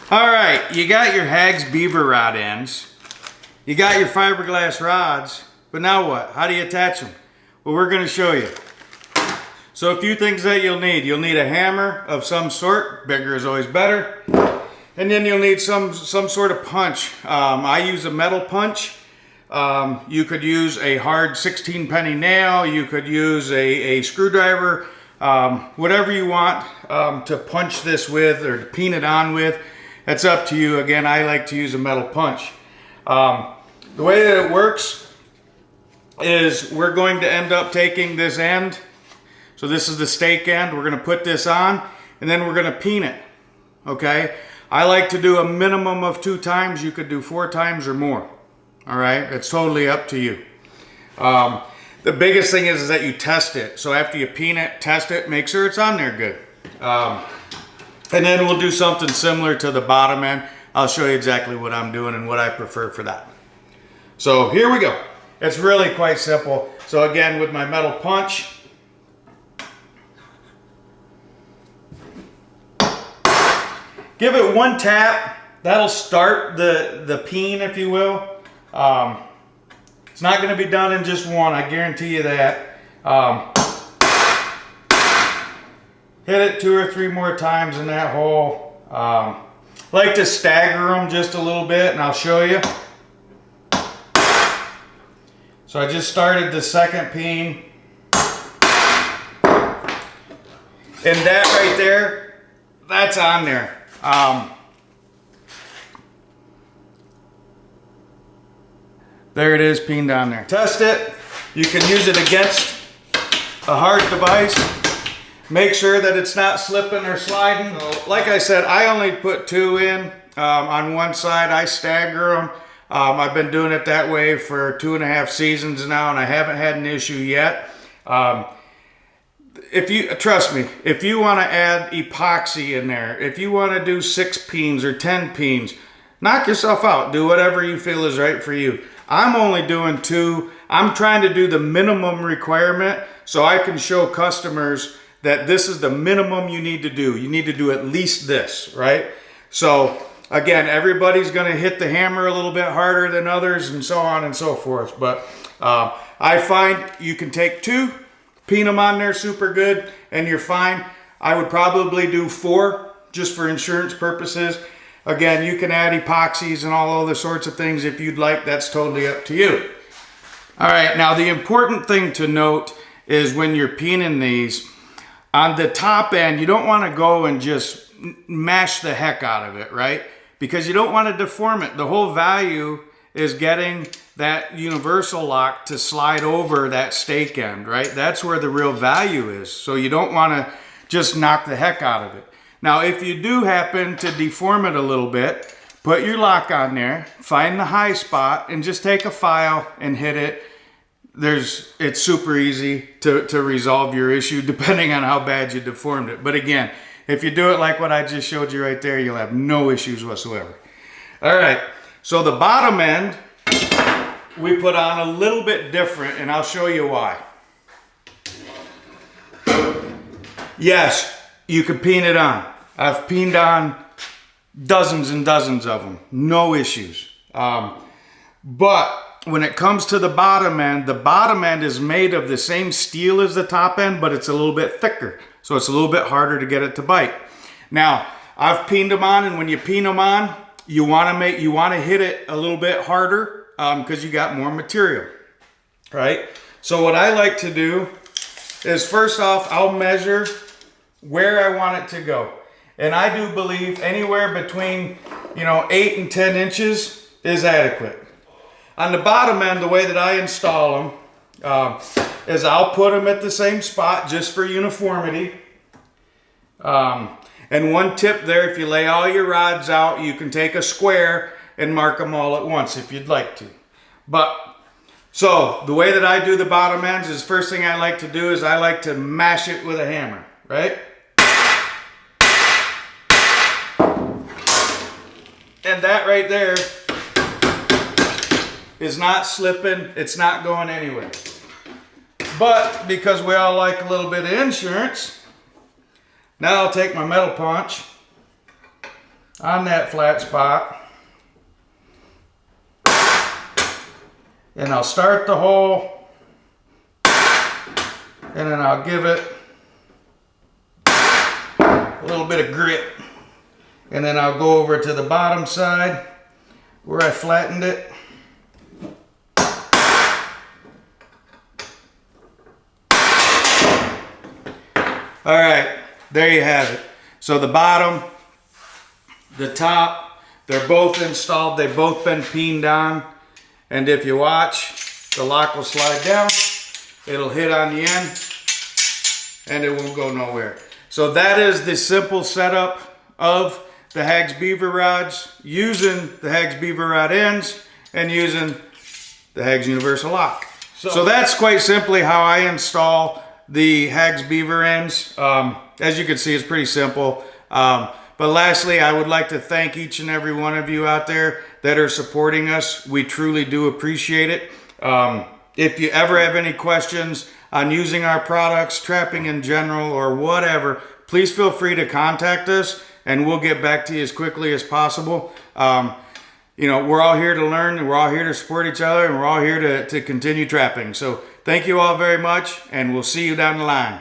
All right, you got your HAGz Beaver rod ends. You got your fiberglass rods, but now what? How do you attach them? Well, we're gonna show you. So a few things that you'll need. You'll need a hammer of some sort. Bigger is always better. And then you'll need some sort of punch. I use a metal punch. You could use a hard 16 penny nail. You could use a screwdriver. Whatever you want to punch this with or to peen it on with. That's up to you. Again, I like to use a metal punch. The way that it works is we're going to end up taking this end. So this is the stake end. We're going to put this on and then we're going to peen it. Okay? I like to do a minimum of 2 times. You could do 4 times or more. All right? It's totally up to you. The biggest thing is that you test it. So after you peen it, test it, make sure it's on there good. And then we'll do something similar to the bottom end. I'll show you exactly what I'm doing and what I prefer for that. So here we go. It's really quite simple. So again, with my metal punch, give it 1 tap. That'll start the peen, if you will. It's not going to be done in just one. I guarantee you that. Hit it 2 or 3 more times in that hole. Like to stagger them just a little bit, and I'll show you. So I just started the second peen. And that right there, that's on there. There it is, peened on there. Test it. You can use it against a hard device. Make sure that it's not slipping or sliding. So, like I said, I only put 2 in on one side. I stagger them. I've been doing it that way for 2.5 seasons now, and I haven't had an issue yet. If you trust me, if you want to add epoxy in there, if you want to do 6 peens or 10 peens, knock yourself out. Do whatever you feel is right for you. I'm only doing 2. I'm trying to do the minimum requirement so I can show customers that this is the minimum you need to do. You need to do at least this, right? So again, everybody's going to hit the hammer a little bit harder than others and so on and so forth. But I find you can take 2, peen them on there super good, and you're fine. I would probably do 4 just for insurance purposes. Again, you can add epoxies and all other sorts of things if you'd like. That's totally up to you. All right, now the important thing to note is when you're peening these, on the top end, you don't want to go and just mash the heck out of it, right? Because you don't want to deform it. The whole value is getting that universal lock to slide over that stake end, right? That's where the real value is. So you don't want to just knock the heck out of it. Now, if you do happen to deform it a little bit, put your lock on there, find the high spot, and just take a file and hit it. It's super easy to resolve your issue depending on how bad you deformed it. But again, if you do it like what I just showed you right there, you'll have no issues whatsoever. All right, so the bottom end we put on a little bit different, and I'll show you why. Yes, you can peen it on. I've peened on dozens and dozens of them, no issues. But when it comes to the bottom end is made of the same steel as the top end, but it's a little bit thicker. So it's a little bit harder to get it to bite. Now, I've peened them on, and when you peen them on, you want to hit it a little bit harder because you got more material, right? So what I like to do is first off, I'll measure where I want it to go. And I do believe anywhere between, 8 and 10 inches is adequate. On the bottom end, the way that I install them is I'll put them at the same spot just for uniformity. And one tip there, if you lay all your rods out, you can take a square and mark them all at once if you'd like to. So the way that I do the bottom ends is first thing I like to do is I like to mash it with a hammer, right? And that right there is not slipping, it's not going anywhere. But because we all like a little bit of insurance, now I'll take my metal punch on that flat spot. And I'll start the hole, and then I'll give it a little bit of grip. And then I'll go over to the bottom side where I flattened it. All right, there you have it. So the bottom, the top, they're both installed. They've both been peened on. And if you watch, the lock will slide down. It'll hit on the end and it won't go nowhere. So that is the simple setup of the HAGz Beaver rods, using the HAGz Beaver rod ends and using the HAGz Universal Lock. So that's quite simply how I install the HAGz Beaver ends. As you can see, it's pretty simple. But lastly, I would like to thank each and every one of you out there that are supporting us. We truly do appreciate it. If you ever have any questions on using our products, trapping in general, or whatever, please feel free to contact us and we'll get back to you as quickly as possible. You know, we're all here to learn, and we're all here to support each other, and we're all here to continue trapping. So thank you all very much, and we'll see you down the line.